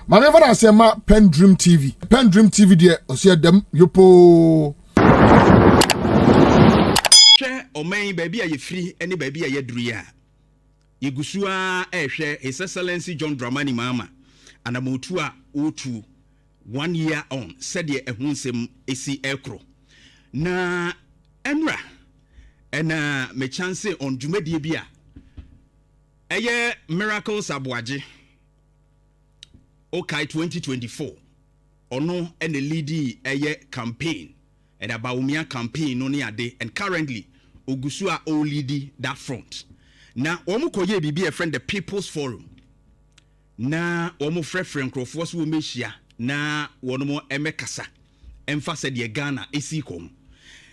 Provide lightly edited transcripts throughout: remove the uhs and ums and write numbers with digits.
Manever I say ma PENDREAM TV. PENDREAM TV there, I see them yopo. Share or may baby are you free, any baby are you dria. Yegusua share His Excellency John Dramani Mama and a motua O2 1 year on said ye a hunsem AC Ekro. Na Emra and me chance on Jumedi Bia. Aye miracles Aboagye. Okay, 2024. Ono and the leady aye campaign. And Aboagye campaign no near day. And currently, Ogusua o leady that front. Na omu koye bibi a friend the People's Forum. Na omu friend Crofos wo meshia. Na wonomo emekasa. Emphasize de Ghana esikom.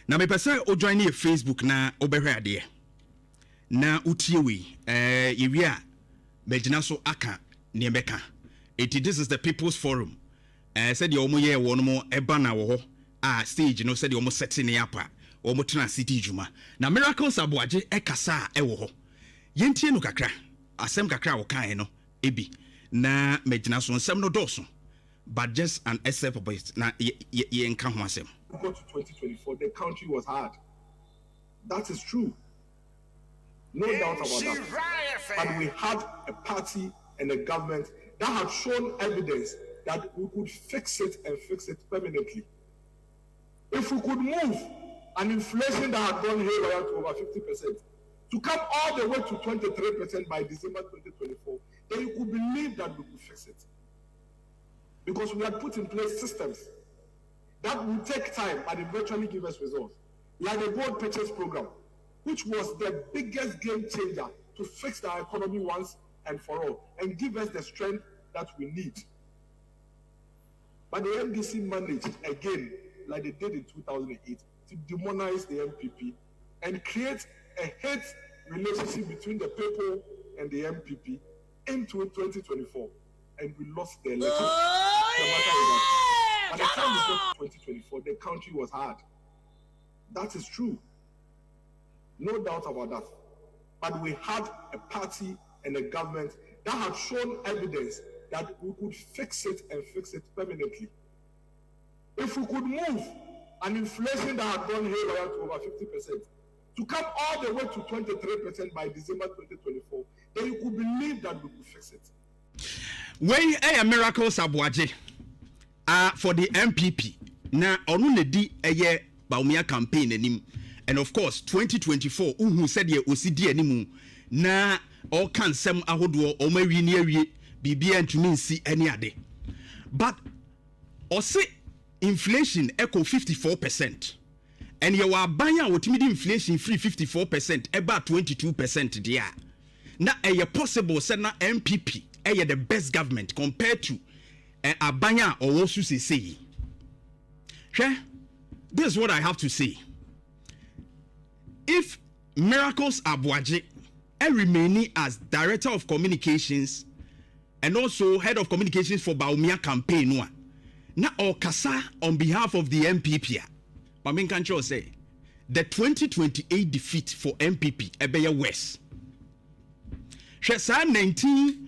Na me pese o join ni Facebook na obehwe ade. Na utiewe yewia bejina so aka ne beka. This is the People's Forum. Said the omo ye wonomo eba na wo ho stage no said the omo setting ne apa. Omo tena city juma. Na miracles Aboagye ekasa ewo ho. Yentie no kakra. Asem kakra wo kan no ebi. Na mejina so nsem no doso. But just an excerpt of it. Now, ye enka ho asem. Go to 2024, the country was hard. That is true. No doubt about that. But we had a party and a government that had shown evidence that we could fix it and fix it permanently. If we could move an inflation that had gone haywire to over 50%, to come all the way to 23% by December 2024, then you could believe that we could fix it. Because we had put in place systems that will take time and eventually give us results. Like the gold purchase program, which was the biggest game changer to fix our economy once and for all and give us the strength that we need. But the MDC managed again, like they did in 2008, to demonize the MPP and create a hate relationship between the people and the MPP into 2024. And we lost the election. By the time we got to 2024, the country was hard. That is true. No doubt about that. But we had a party and a government that had shown evidence that we could fix it and fix it permanently. If we could move an inflation that had gone haywire to over 50%, to come all the way to 23% by December 2024, then you could believe that we could fix it. When a miracles Aboagye for the MPP na onu ne di eye Aboagye campaign anim, and of course 2024 who said ye osidi animu na all kan sem ahodo o mawi ni awie bibia ntumi nsi ani ade, but ose inflation echo 54%, and ye wa ban a wotimi di inflation free 54% eba 22% dia na eye possible say na MPP the best government compared to Abanya or Wosu say. This is what I have to say. If Miracles Aboagye remaining as Director of Communications and also Head of Communications for Aboagye campaign, na Okasa on behalf of the MPP, but me can say the 2028 defeat for MPP Ebeya West. Shesa 19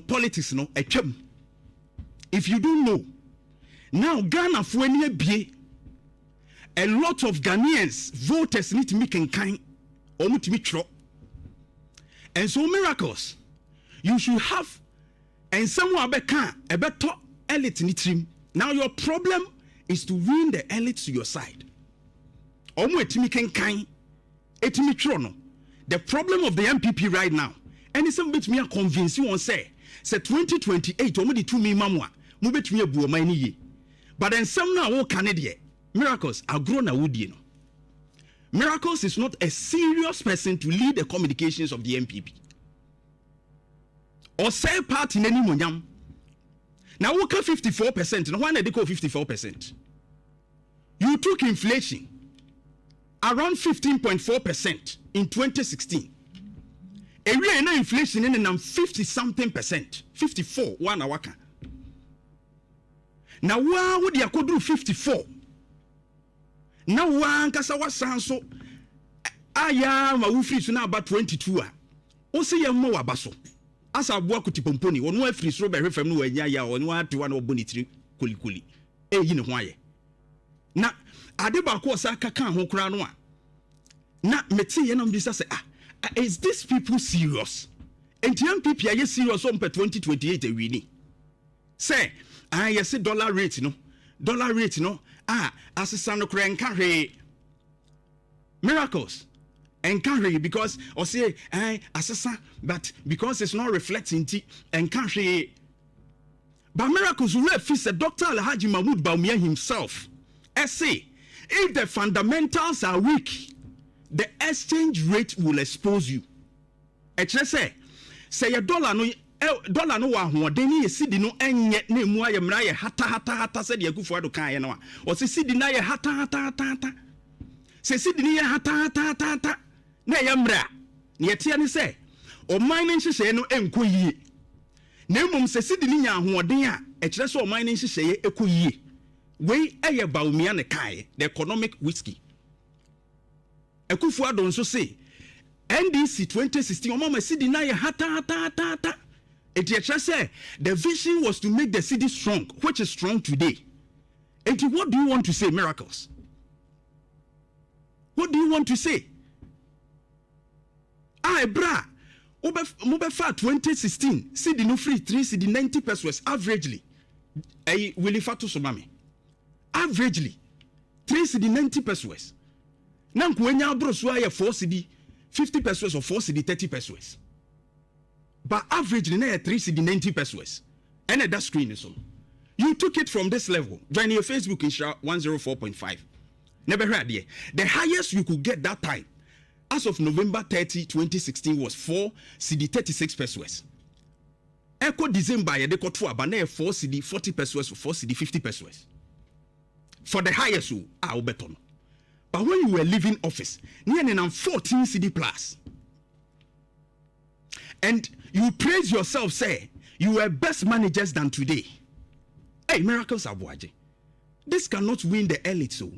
politics no etwam. If you don't know, now Ghana for any bie, a lot of Ghanaians voters need to make kind or to meet. And so miracles, you should have and someone a better elite in it. Now your problem is to win the elite to your side. The problem of the MPP right now. And it's a bit me convince you on say 2028 already 2 me mamwa mu betumi abu omani ye, but then some now wo Canadian miracles are grown a wood, you know. Miracles is not a serious person to lead the communications of the MPP or say part in any monyam. Now we can 54%. Now why they call 54%? You took inflation around 15.4% in 2016. Area na inflation in 50-something%, 54 one awaka. Now why would you do 54? Now one kasa wasanso aya ma wufri so na about 22 a. O se ye mo wabaso. asa Aboagye tipomponi wonu afiri soro be hwefam no wanya ya wonu atewa na oboni tiri kolikoli eyi ne ho aye na ade ba ko sa kaka ho kura no a na meti ye na mbisa say is this people serious? NTM people are serious on 2028 awini say yes dollar rate no asesa no kura enka hwe miracles enka hwe because or say asesa but because it's not reflecting ti enka hwe but miracles will face Dr. Alhaji Mahmoud Bawumia himself say if the fundamentals are weak the exchange rate will expose you. Say a dollar no wa hoden ye sidi no enye na emu aye mra ye hata said ye Akufo Addo kan ye no o se sidi na ye hata se sidi ni ye hata na ye mra na ye tie ni say o man ni nhihye no enko yie na emum se sidi ni nya hoden a kire se o man ni nhihye ye eko yie we eye Bawumia ne kan the economic whiskey Akufo Addo nso say NDC 2016 mama city na ye hata it say the vision was to make the city strong, which is strong today. And what do you want to say, miracles? What do you want to say? Bra Mobefa 2016 city no free 3 city 90 pesos averagely Willie Fatu Somami averagely 3 city 90 pesos na kwenya bro so aye 4 city 50 pesos or 4 cedi 30 pesos. But average na 3 cedi 90 pesos. And that screen is on. You took it from this level. Join your Facebook in 104.5. Never heard yet. The highest you could get that time as of November 30, 2016 was 4 cedi 36 pesos. Echo December ye de ko to abana 4 cedi 40 pesos or 4 cedi 50 pesos. For the highest you are beton. But when you were leaving office, near 14 cedi plus. And you praise yourself, say, you were best managers than today. Hey, miracles Aboagye. This cannot win the elite, so.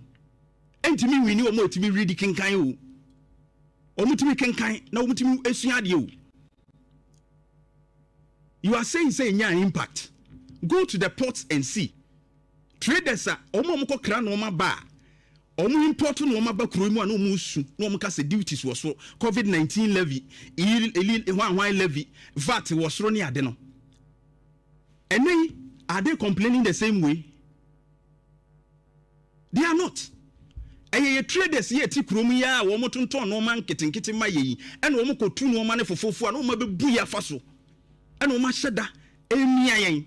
And to me, we knew more to be ready kenkan. Or to me kenkan, now to me esuadio. You are saying yeah, impact. Go to the ports and see. Traders are omomoko kra no ma ba. Omu import no ma ba kro mu an omu su no omu ka se duties was so COVID-19 levy one levy VAT was so ni ade no. And then are they complaining the same way? They are not. Eye traders here ti kro mu ya wo motonton no man kitinkiti ma yi and wo ko tu no ma ne fofofo an wo ma be bu ya fa so and wo ma hyeda emia yen.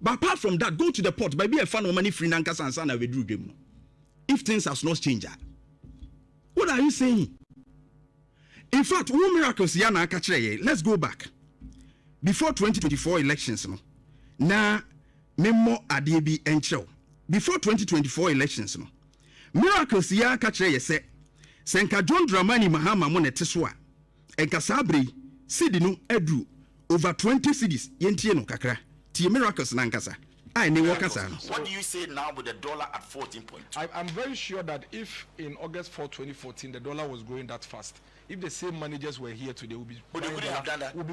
But apart from that, go to the port. By be a fan of money free nankasa and sana we drew them. If things have not changed, what are you saying? In fact, one miracles yana kachre. Let's go back before 2024 elections. No, na memo adebi encho. Before 2024 elections, no miracles ya kachre say senka John Dramani Mahama mo neteswa enka sabre cedi no edru over 20 cities yentie no kakra. Miracles nankasa. What do you say now with the dollar at 14.2? I'm very sure that if in August 4, 2014, the dollar was growing that fast, if the same managers were here today, we'll be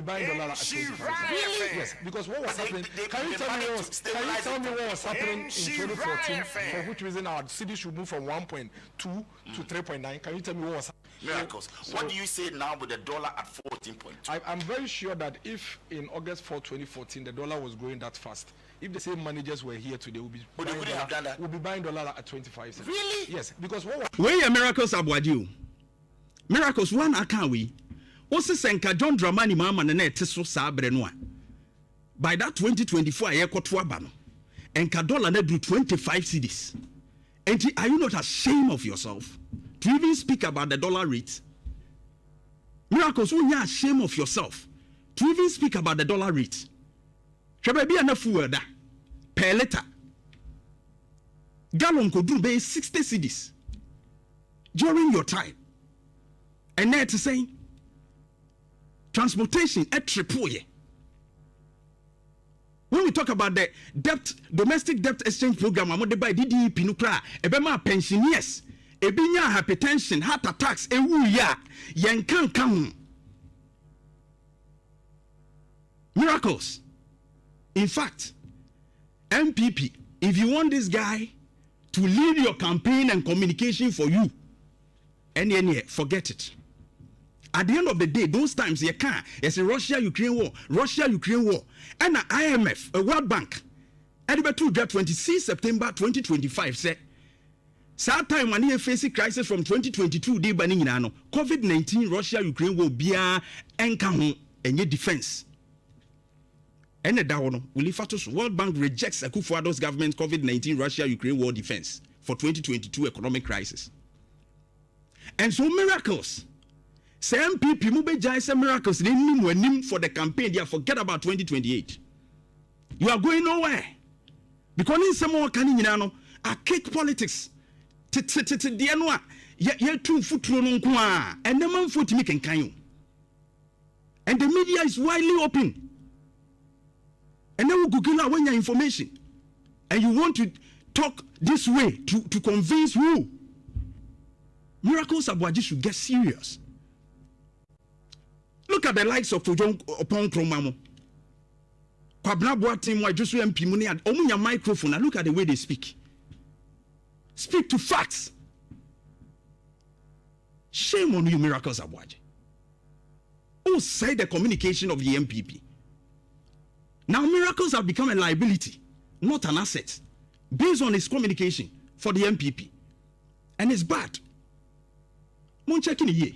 buying dollar at 25. Really? Yes, because what was happening? Can you tell me what was happening in 2014? For which reason our city should move from 1.2 to 3.9? Can you tell me what was happening? Miracles. What do you say now with the dollar at 14.2? I'm very sure that if in August 4, 2014, the dollar was growing that fast, if the same managers were here today, we'll be buying dollar at 25 cents. Really? Yes, because what was... Where are miracles Aboagye? Miracles one account we. What's the senka John Dramani Mahama na teso sabre no. By that 2024 aye kwoto aba no. Enka dollar na do 25 cedis. And are you not ashamed of yourself to even speak about the dollar rate? Miracles, when you are ashamed of yourself to even speak about the dollar rate. Shall be enough word per liter. Gallon could do be 60 cedis during your time. And now to say transportation at triple. When we talk about the domestic debt exchange program, I'm going by DDP nukra, ebema pensioners, ebinya hypertension, heart attacks, ewu ya, yankan kam. Miracles. In fact, MPP, if you want this guy to lead your campaign and communication for you, forget it. At the end of the day, those times you can't. It's a Russia-Ukraine war, and the IMF, a World Bank, and the 26 September 2025 said, "Sad time when you face a crisis from 2022, day banning COVID-19, Russia-Ukraine war, bia enkaho enye defense." And the Dawono will World Bank rejects Akufo-Addo's government COVID-19 Russia-Ukraine war defense for 2022 economic crisis. And so miracles. Say MPP Mubeja say miracles for the campaign. They forget about 2028. You are going nowhere. Because in some more can arcade politics. And the man foot me can. And the media is widely open. And then we Google out when your information. And you want to talk this way to convince who? Miracles Aboagye should get serious. Look at the likes of Ojon Opon Kromamo. Kwabna Boateng wa Josu MP Muni and omunya microphone. And look at the way they speak. Speak to facts. Shame on you, Miracles Aboagye. Who said the communication of the MPP? Now Miracles have become a liability, not an asset, based on his communication for the MPP. And it's bad. Mon check in here.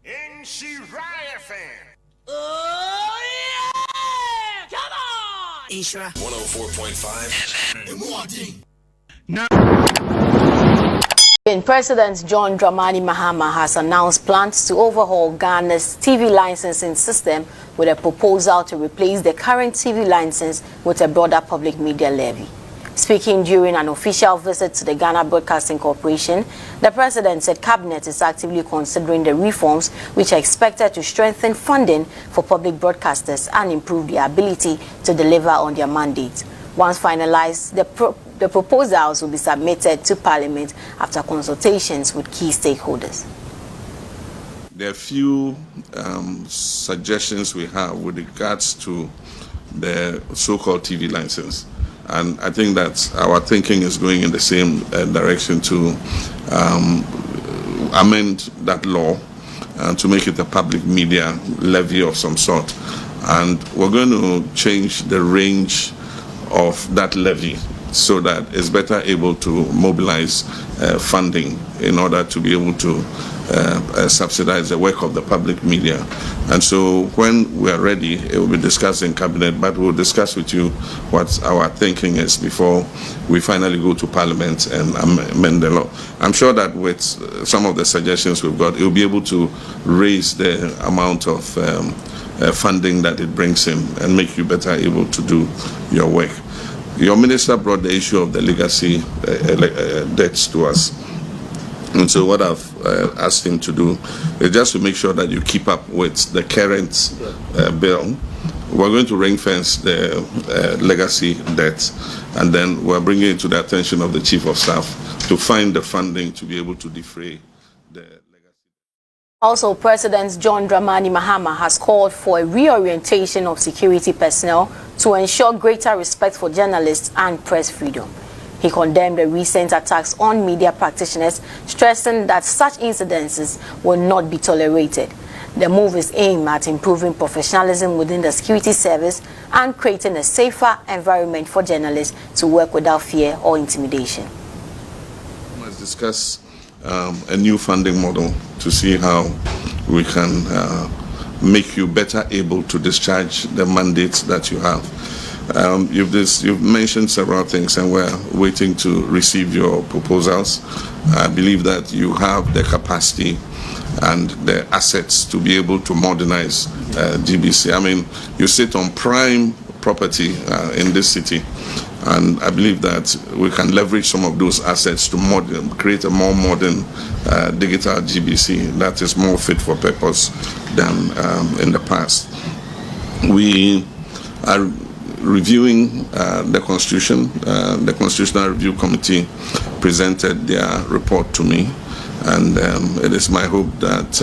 In Shiraya fan. Oh yeah! Come on! Ishra 104.5. Now President John Dramani Mahama has announced plans to overhaul Ghana's TV licensing system with a proposal to replace the current TV license with a broader public media levy. Speaking during an official visit to the Ghana Broadcasting Corporation, the president said cabinet is actively considering the reforms which are expected to strengthen funding for public broadcasters and improve their ability to deliver on their mandates. Once finalized, the proposals will be submitted to Parliament after consultations with key stakeholders. There are few suggestions we have with regards to the so-called TV license. And I think that our thinking is going in the same direction to amend that law to make it a public media levy of some sort. And we're going to change the range of that levy so that it's better able to mobilize funding in order to be able to subsidize the work of the public media. And so when we are ready, it will be discussed in cabinet, but we'll discuss with you what our thinking is before we finally go to Parliament and amend the law. I'm sure that with some of the suggestions we've got, it will be able to raise the amount of funding that it brings in and make you better able to do your work. Your minister brought the issue of the legacy debts to us. And so what I've asked him to do is just to make sure that you keep up with the current bill. We're going to ring fence the legacy debt, and then we're bringing it to the attention of the Chief of Staff to find the funding to be able to defray the legacy. Also, President John Dramani Mahama has called for a reorientation of security personnel to ensure greater respect for journalists and press freedom. He condemned the recent attacks on media practitioners, stressing that such incidences will not be tolerated. The move is aimed at improving professionalism within the security service and creating a safer environment for journalists to work without fear or intimidation. Let's discuss a new funding model to see how we can make you better able to discharge the mandates that you have. You've mentioned several things, and we're waiting to receive your proposals. I believe that you have the capacity and the assets to be able to modernize GBC. I mean, you sit on prime property in this city, and I believe that we can leverage some of those assets to create a more modern digital GBC that is more fit for purpose than in the past. We are reviewing the Constitution. The Constitutional Review Committee presented their report to me, And it is my hope that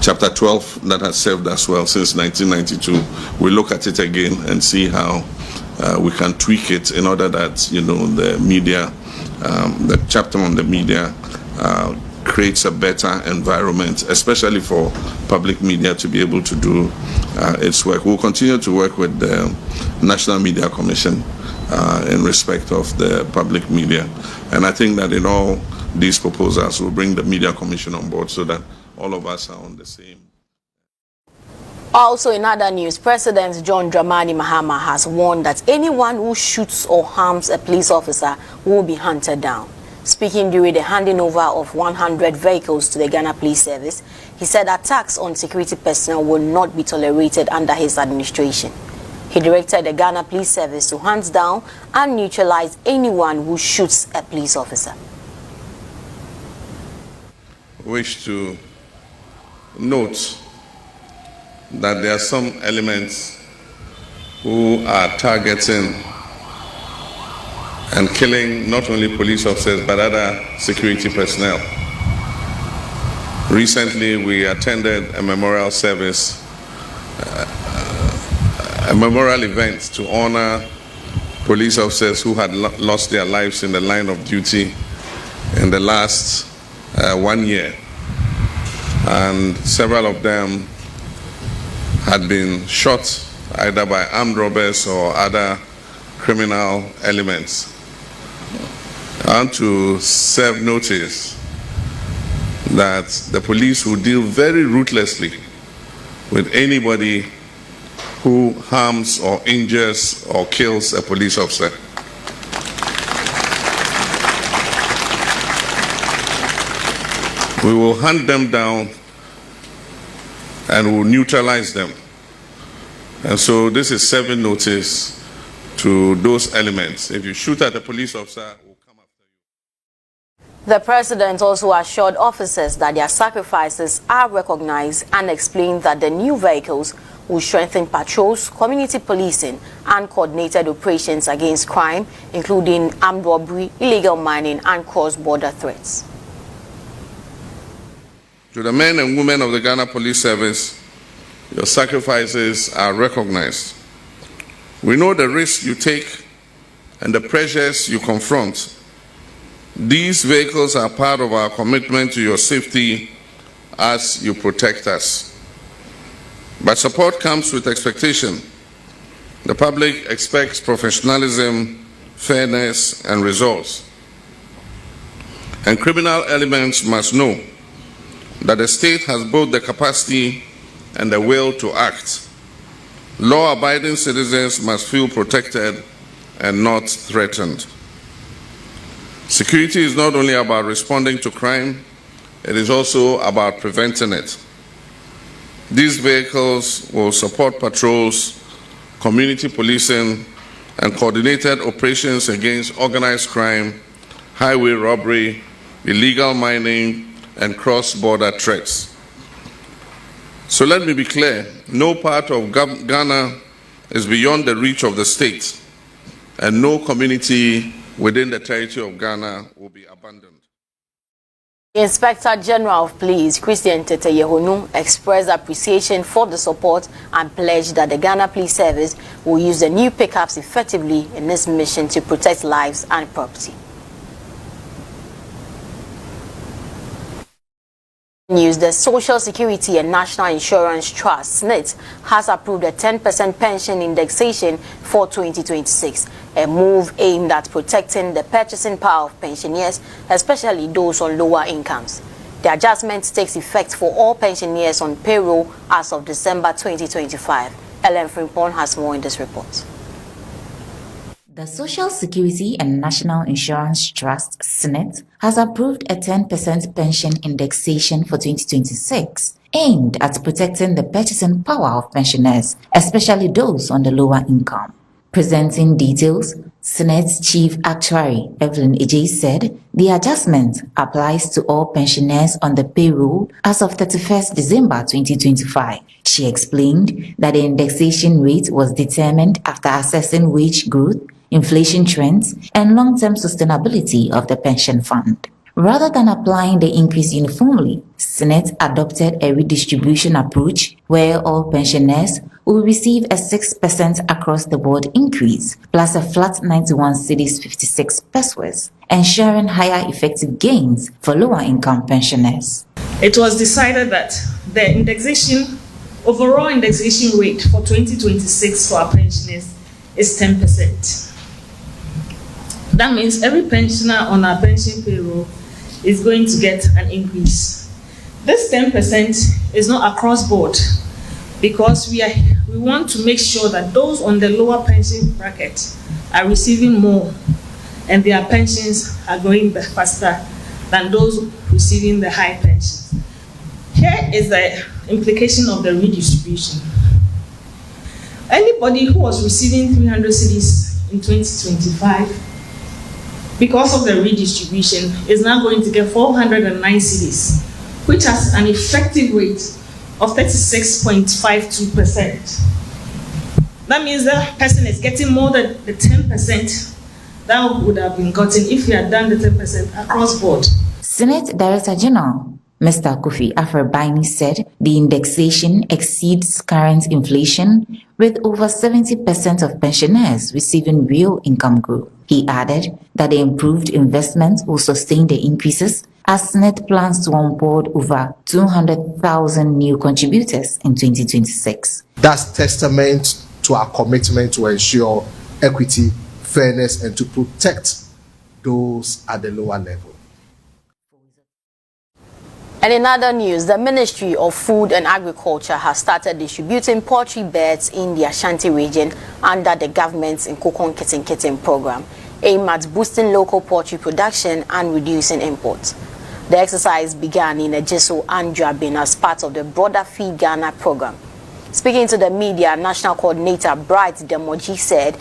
Chapter 12, that has served us well since 1992, we look at it again and see how we can tweak it in order that, the media, the chapter on the media creates a better environment, especially for public media to be able to do its work. We'll continue to work with the National Media Commission in respect of the public media. And I think that in all these proposals, we'll bring the Media Commission on board so that all of us are on the same. Also in other news, President John Dramani Mahama has warned that anyone who shoots or harms a police officer will be hunted down. Speaking during the handing over of 100 vehicles to the Ghana Police Service, he said attacks on security personnel will not be tolerated under his administration. He directed the Ghana Police Service to hunt down and neutralize anyone who shoots a police officer. Wish to note that there are some elements who are targeting and killing not only police officers but other security personnel. Recently, we attended a memorial service, a memorial event to honor police officers who had lost their lives in the line of duty in the last 1 year. And several of them had been shot either by armed robbers or other criminal elements. I want to serve notice that the police will deal very ruthlessly with anybody who harms or injures or kills a police officer. We will hunt them down and will neutralize them. And so this is serving notice to those elements. If you shoot at a police officer, we'll come after you. The president also assured officers that their sacrifices are recognized and explained that the new vehicles will strengthen patrols, community policing, and coordinated operations against crime, including armed robbery, illegal mining, and cross-border threats. To the men and women of the Ghana Police Service, your sacrifices are recognized. We know the risks you take and the pressures you confront. These vehicles are part of our commitment to your safety as you protect us. But support comes with expectation. The public expects professionalism, fairness, and results. And criminal elements must know that the state has both the capacity and the will to act. Law-abiding citizens must feel protected and not threatened. Security is not only about responding to crime, it is also about preventing it. These vehicles will support patrols, community policing, and coordinated operations against organized crime, highway robbery, illegal mining, and cross-border threats. So let me be clear, no part of Ghana is beyond the reach of the state, and no community within the territory of Ghana will be abandoned. Inspector General of Police Christian Tete Yehonu expressed appreciation for the support and pledged that the Ghana Police Service will use the new pickups effectively in its mission to protect lives and property. News: the Social Security and National Insurance Trust (SNIT) has approved a 10% pension indexation for 2026, a move aimed at protecting the purchasing power of pensioners, especially those on lower incomes. The adjustment takes effect for all pensioners on payroll as of December 2025. Ellen Frimpong has more in this report. The Social Security and National Insurance Trust (SNIT) has approved a 10% pension indexation for 2026, aimed at protecting the purchasing power of pensioners, especially those on the lower income. Presenting details, SNIT's Chief Actuary Evelyn Ejay said the adjustment applies to all pensioners on the payroll as of 31st December 2025. She explained that the indexation rate was determined after assessing wage growth, inflation trends, and long-term sustainability of the pension fund. Rather than applying the increase uniformly, Senate adopted a redistribution approach where all pensioners will receive a 6% across-the-board increase, plus a flat 91 cedis 56 pesos, ensuring higher effective gains for lower-income pensioners. It was decided that the overall indexation rate for 2026 for our pensioners is 10%. That means every pensioner on our pension payroll is going to get an increase. This 10% is not across board because we want to make sure that those on the lower pension bracket are receiving more and their pensions are growing faster than those receiving the high pensions. Here is the implication of the redistribution. Anybody who was receiving 300 cedis in 2025, because of the redistribution, is now going to get 409 cedis, which has an effective rate of 36.52%. That means that person is getting more than the 10% that would have been gotten if we had done the 10% across board. Senate Director General Mr. Kofi Afebaini said the indexation exceeds current inflation, with over 70% of pensioners receiving real income growth. He added that the improved investment will sustain the increases as Senate plans to onboard over 200,000 new contributors in 2026. That's testament to our commitment to ensure equity, fairness, and to protect those at the lower level. And in other news, the Ministry of Food and Agriculture has started distributing poultry beds in the Ashanti region under the government's Nkokon Kitten program, aimed at boosting local poultry production and reducing imports. The exercise began in Ejiso and Drabin as part of the broader Feed Ghana program. Speaking to the media, National Coordinator Bright Demoji said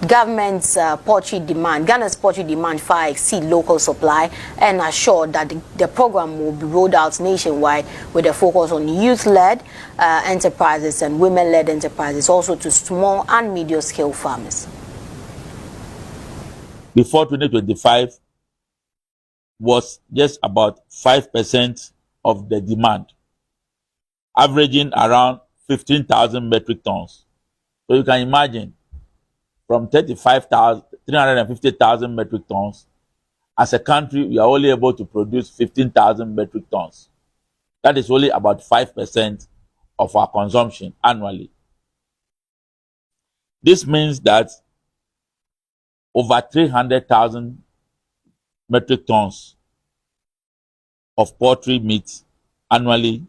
Ghana's poultry demand far exceed local supply, and assured that the program will be rolled out nationwide with a focus on youth-led enterprises and women-led enterprises, also to small and medium-scale farmers. Before 2025 was just about 5% of the demand, averaging around 15,000 metric tons. So you can imagine, from 350,000 metric tons, as a country, we are only able to produce 15,000 metric tons. That is only about 5% of our consumption annually. This means that over 300,000 metric tons of poultry meat annually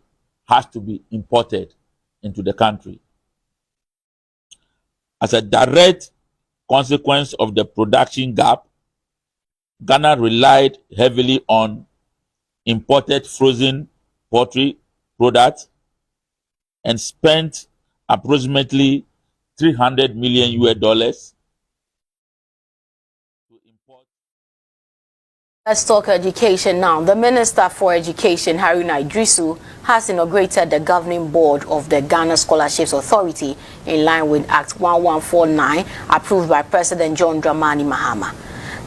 has to be imported into the country. As a direct consequence of the production gap, Ghana relied heavily on imported frozen poultry products and spent approximately $300 million Let's talk education now. The Minister for Education, Haruna Idrisu, has inaugurated the governing board of the Ghana Scholarships Authority in line with Act 1149, approved by President John Dramani Mahama.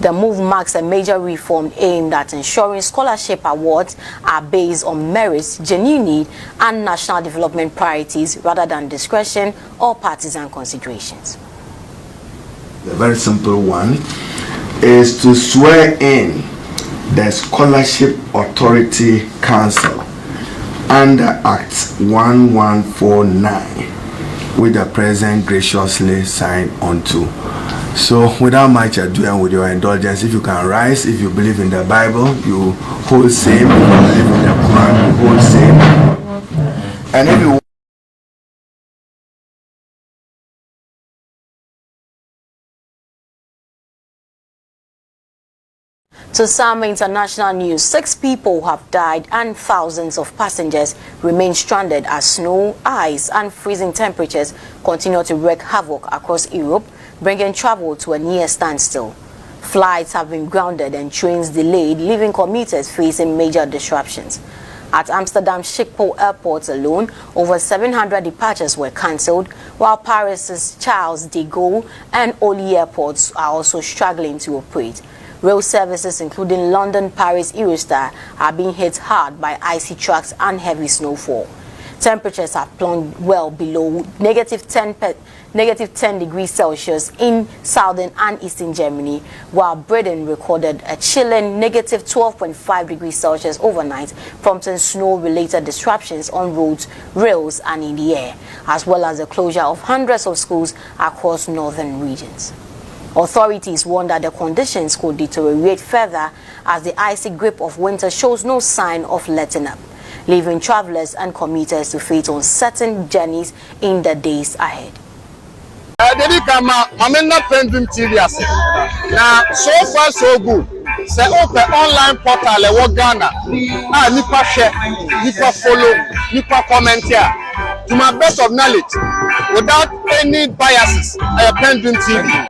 The move marks a major reform aimed at ensuring scholarship awards are based on merits, genuine need, and national development priorities rather than discretion or partisan considerations. The very simple one is to swear in the Scholarship Authority Council under Act 1149, which the President graciously signed onto. So without much ado and with your indulgence, if you can rise, if you believe in the Bible, you hold same. If you believe in the Quran, you hold same. And if you To some international news, 6 people have died and thousands of passengers remain stranded as snow, ice, and freezing temperatures continue to wreak havoc across Europe, bringing travel to a near standstill. Flights have been grounded and trains delayed, leaving commuters facing major disruptions. At Amsterdam Schiphol Airport alone, over 700 departures were cancelled, while Paris's Charles de Gaulle and Orly airports are also struggling to operate. Rail services including London, Paris, Eurostar are being hit hard by icy tracks and heavy snowfall. Temperatures have plunged well below negative 10 degrees Celsius in southern and eastern Germany, while Britain recorded a chilling negative 12.5 degrees Celsius overnight, prompting snow-related disruptions on roads, rails and in the air, as well as the closure of hundreds of schools across northern regions. Authorities warn that the conditions could deteriorate further as the icy grip of winter shows no sign of letting up, leaving travelers and commuters to face uncertain journeys in the days ahead. PENDREAM TV now, so far so good. Say open online portal le Ghana. Nipa share, nipa follow, nipa comment here. To my best of knowledge, without any biases, PENDREAM TV.